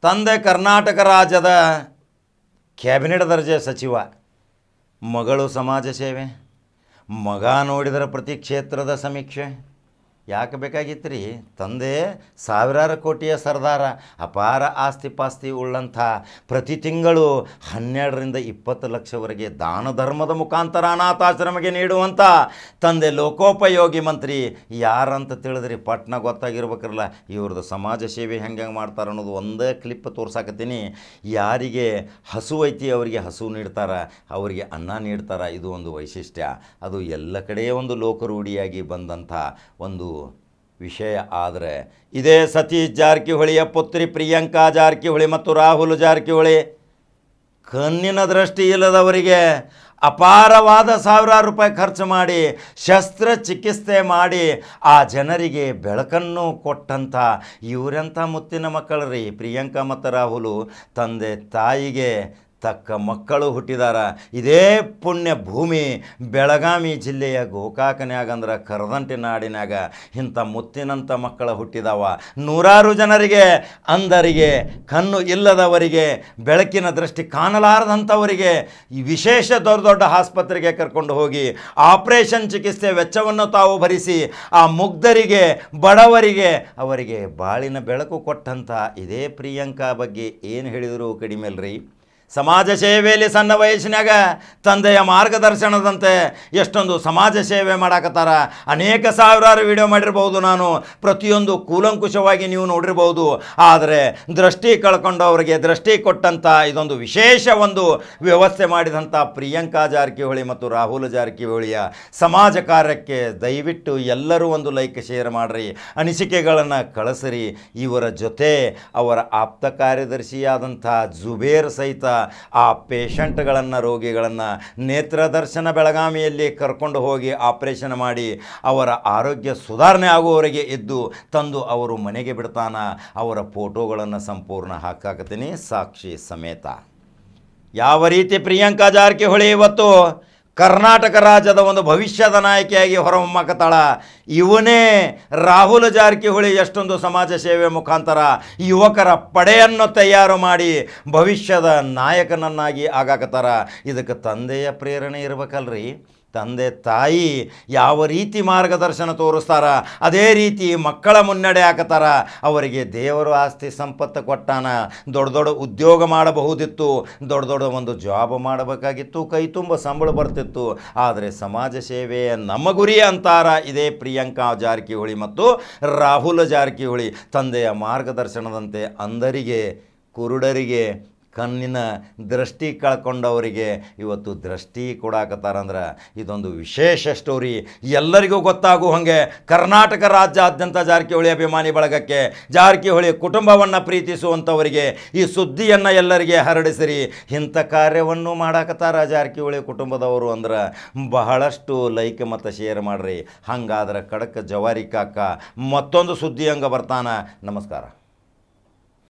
ತಂದೆ ಕರ್ನಾಟಕ ರಾಜ್ಯದ ಕ್ಯಾಬಿನೆಟ್ ದರ್ಜೆ ಸಚಿವ, ಮಗಳು ಸಮಾಜ ಸೇವೆ, ಮಗ ನೋಡಿದರೆ ಪ್ರತಿ ಕ್ಷೇತ್ರದ ಸಮೀಕ್ಷೆ. ಯಾಕೆ ಬೇಕಾಗಿತ್ತು ರೀ? ತಂದೆ ಸಾವಿರಾರು ಕೋಟಿಯ ಸರ್ದಾರ, ಅಪಾರ ಆಸ್ತಿ ಪಾಸ್ತಿ ಉಳ್ಳಂಥ, ಪ್ರತಿ ತಿಂಗಳು 12ರಿಂದ 20 ಲಕ್ಷವರೆಗೆ ದಾನ ಧರ್ಮದ ಮುಖಾಂತರ ಅನಾಥಾಶ್ರಮಕ್ಕೆ ನೀಡುವಂಥ ತಂದೆ ಲೋಕೋಪಯೋಗಿ ಮಂತ್ರಿ. ಯಾರಂತ ತಿಳಿದ್ರಿ? ಪಟ್ನ ಗೊತ್ತಾಗಿರ್ಬೇಕ್ರಲ್ಲ ಇವ್ರದ್ದು ಸಮಾಜ ಸೇವೆ ಹೆಂಗೆ ಮಾಡ್ತಾರೆ ಅನ್ನೋದು ಒಂದೇ ಕ್ಲಿಪ್ ತೋರ್ಸಾಕತ್ತೀನಿ. ಯಾರಿಗೆ ಹಸು ಐತಿ ಅವರಿಗೆ ಹಸು ನೀಡ್ತಾರೆ, ಅವರಿಗೆ ಅನ್ನ ನೀಡ್ತಾರೆ. ಇದು ಒಂದು ವೈಶಿಷ್ಟ್ಯ. ಅದು ಎಲ್ಲ ಕಡೆ ಒಂದು ಲೋಕರೂಢಿಯಾಗಿ ಬಂದಂಥ ಒಂದು ವಿಷಯ. ಆದರೆ ಇದೇ ಸತೀಶ್ ಜಾರಕಿಹೊಳಿಯ ಪುತ್ರಿ ಪ್ರಿಯಾಂಕಾ ಜಾರಕಿಹೊಳಿ ಮತ್ತು ರಾಹುಲ್ ಜಾರಕಿಹೊಳಿ ಕಣ್ಣಿನ ದೃಷ್ಟಿ ಇಲ್ಲದವರಿಗೆ ಅಪಾರವಾದ ಸಾವಿರಾರು ರೂಪಾಯಿ ಖರ್ಚು ಮಾಡಿ ಶಸ್ತ್ರಚಿಕಿತ್ಸೆ ಮಾಡಿ ಆ ಜನರಿಗೆ ಬೆಳಕನ್ನು ಕೊಟ್ಟಂಥ ಇವರೆಂಥ ಮುತ್ತಿನ ಮಕ್ಕಳು ರೀ. ಪ್ರಿಯಾಂಕಾ ಮತ್ತು ರಾಹುಲು ತಂದೆ ತಾಯಿಗೆ ತಕ್ಕ ಮಕ್ಕಳು ಹುಟ್ಟಿದಾರ. ಇದೇ ಪುಣ್ಯ ಭೂಮಿ ಬೆಳಗಾವಿ ಜಿಲ್ಲೆಯ ಗೋಕಾಕನ್ಯಾಗ ಅಂದ್ರೆ ಕರದಂಟಿ ನಾಡಿನಾಗ ಇಂಥ ಮುತ್ತಿನಂಥ ಮಕ್ಕಳು ಹುಟ್ಟಿದಾವ. ನೂರಾರು ಜನರಿಗೆ, ಅಂಧರಿಗೆ, ಕಣ್ಣು ಇಲ್ಲದವರಿಗೆ, ಬೆಳಕಿನ ದೃಷ್ಟಿ ಕಾಣಲಾರದಂಥವರಿಗೆ ಈ ವಿಶೇಷ ದೊಡ್ಡ ದೊಡ್ಡ ಆಸ್ಪತ್ರೆಗೆ ಕರ್ಕೊಂಡು ಹೋಗಿ ಆಪರೇಷನ್ ಚಿಕಿತ್ಸೆ ವೆಚ್ಚವನ್ನು ತಾವು ಭರಿಸಿ ಆ ಮುಗ್ಧರಿಗೆ, ಬಡವರಿಗೆ ಅವರಿಗೆ ಬಾಳಿನ ಬೆಳಕು ಕೊಟ್ಟಂಥ ಇದೇ ಪ್ರಿಯಾಂಕಾ ಬಗ್ಗೆ ಏನು ಹೇಳಿದರೂ ಕಡಿಮೆ ಅಲ್ರಿ. ಸಮಾಜ ಸೇವೆಯಲ್ಲಿ ಸಣ್ಣ ವಯಸ್ಸಿನಾಗ ತಂದೆಯ ಮಾರ್ಗದರ್ಶನದಂತೆ ಎಷ್ಟೊಂದು ಸಮಾಜ ಸೇವೆ ಮಾಡಾಕತ್ತಾರ. ಅನೇಕ ಸಾವಿರಾರು ವಿಡಿಯೋ ಮಾಡಿರ್ಬೋದು, ನಾನು ಪ್ರತಿಯೊಂದು ಕೂಲಂಕುಷವಾಗಿ ನೀವು ನೋಡಿರ್ಬೋದು. ಆದರೆ ದೃಷ್ಟಿ ಕಳ್ಕೊಂಡವರಿಗೆ ದೃಷ್ಟಿ ಕೊಟ್ಟಂಥ ಇದೊಂದು ವಿಶೇಷ ಒಂದು ವ್ಯವಸ್ಥೆ ಮಾಡಿದಂಥ ಪ್ರಿಯಾಂಕಾ ಜಾರಕಿಹೊಳಿ ಮತ್ತು ರಾಹುಲ್ ಜಾರಕಿಹೊಳಿಯ ಸಮಾಜ ಕಾರ್ಯಕ್ಕೆ ದಯವಿಟ್ಟು ಎಲ್ಲರೂ ಒಂದು ಲೈಕ್ ಶೇರ್ ಮಾಡಿರಿ, ಅನಿಸಿಕೆಗಳನ್ನು ಕಳಿಸ್ರಿ. ಇವರ ಜೊತೆ ಅವರ ಆಪ್ತ ಕಾರ್ಯದರ್ಶಿಯಾದಂಥ ಜುಬೇರ್ ಸಹಿತ ಆ ಪೇಷಂಟ್ಗಳನ್ನು, ರೋಗಿಗಳನ್ನು ನೇತ್ರದರ್ಶನ ಬೆಳಗಾವಿಯಲ್ಲಿ ಕರ್ಕೊಂಡು ಹೋಗಿ ಆಪರೇಷನ್ ಮಾಡಿ ಅವರ ಆರೋಗ್ಯ ಸುಧಾರಣೆ ಆಗುವವರೆಗೆ ಇದ್ದು ತಂದು ಅವರು ಮನೆಗೆ ಬಿಡ್ತಾನ. ಅವರ ಫೋಟೋಗಳನ್ನು ಸಂಪೂರ್ಣ ಹಾಕಾಕತ್ತೀನಿ ಸಾಕ್ಷಿ ಸಮೇತ. ಯಾವ ರೀತಿ ಪ್ರಿಯಾಂಕಾ ಜಾರಕಿಹೊಳಿ ಇವತ್ತು ಕರ್ನಾಟಕ ರಾಜ್ಯದ ಒಂದು ಭವಿಷ್ಯದ ನಾಯಕಿಯಾಗಿ ಹೊರಹೊಮ್ಮಕತ್ತಾಳ, ಇವನೇ ರಾಹುಲ್ ಜಾರಕಿಹೊಳಿ ಎಷ್ಟೊಂದು ಸಮಾಜ ಸೇವೆ ಮುಖಾಂತರ ಯುವಕರ ಪಡೆಯನ್ನು ತಯಾರು ಮಾಡಿ ಭವಿಷ್ಯದ ನಾಯಕನನ್ನಾಗಿ ಆಗಾಕತ್ತಾರ. ಇದಕ್ಕೆ ತಂದೆಯ ಪ್ರೇರಣೆ ಇರಬೇಕಲ್ರಿ. ತಂದೆ ತಾಯಿ ಯಾವ ರೀತಿ ಮಾರ್ಗದರ್ಶನ ತೋರಿಸ್ತಾರ ಅದೇ ರೀತಿ ಮಕ್ಕಳ ಮುನ್ನಡೆ ಹಾಕತ್ತಾರ. ಅವರಿಗೆ ದೇವರು ಆಸ್ತಿ ಸಂಪತ್ತು ಕೊಟ್ಟಾನ. ದೊಡ್ಡ ದೊಡ್ಡ ಉದ್ಯೋಗ ಮಾಡಬಹುದಿತ್ತು, ದೊಡ್ಡ ದೊಡ್ಡ ಒಂದು ಜಾಬ್ ಮಾಡಬೇಕಾಗಿತ್ತು, ಕೈ ತುಂಬ ಸಂಬಳ ಬರ್ತಿತ್ತು. ಆದರೆ ಸಮಾಜ ಸೇವೆಯ ನಮ್ಮ ಗುರಿ ಅಂತಾರ ಇದೇ ಪ್ರಿಯಾಂಕಾ ಜಾರಕಿಹೊಳಿ ಮತ್ತು ರಾಹುಲ್ ಜಾರಕಿಹೊಳಿ. ತಂದೆಯ ಮಾರ್ಗದರ್ಶನದಂತೆ ಅಂಧರಿಗೆ, ಕುರುಡರಿಗೆ, ಕಣ್ಣಿನ ದೃಷ್ಟಿ ಕಳ್ಕೊಂಡವರಿಗೆ ಇವತ್ತು ದೃಷ್ಟಿ ಕೊಡಾಕತ್ತಾರಂದ್ರೆ ಇದೊಂದು ವಿಶೇಷ ಸ್ಟೋರಿ. ಎಲ್ಲರಿಗೂ ಗೊತ್ತಾಗು ಹಾಗೆ ಕರ್ನಾಟಕ ರಾಜ್ಯಾದ್ಯಂತ ಜಾರಕಿಹೊಳಿ ಅಭಿಮಾನಿ ಬಳಗಕ್ಕೆ, ಜಾರಕಿಹೊಳಿ ಕುಟುಂಬವನ್ನು ಪ್ರೀತಿಸುವಂಥವರಿಗೆ ಈ ಸುದ್ದಿಯನ್ನು ಎಲ್ಲರಿಗೆ ಹರಡಿಸಿರಿ. ಇಂಥ ಕಾರ್ಯವನ್ನು ಮಾಡಾಕತ್ತಾರ ಜಾರಕಿಹೊಳಿ ಕುಟುಂಬದವರು ಅಂದ್ರೆ ಬಹಳಷ್ಟು ಲೈಕ್ ಮತ್ತು ಶೇರ್ ಮಾಡಿರಿ. ಹಂಗಾದ್ರೆ ಖಡಕ್ ಜವಾರಿ ಕಾಕ ಮತ್ತೊಂದು ಸುದ್ದಿ ಹಂಗೆ ಬರ್ತಾನ. ನಮಸ್ಕಾರ.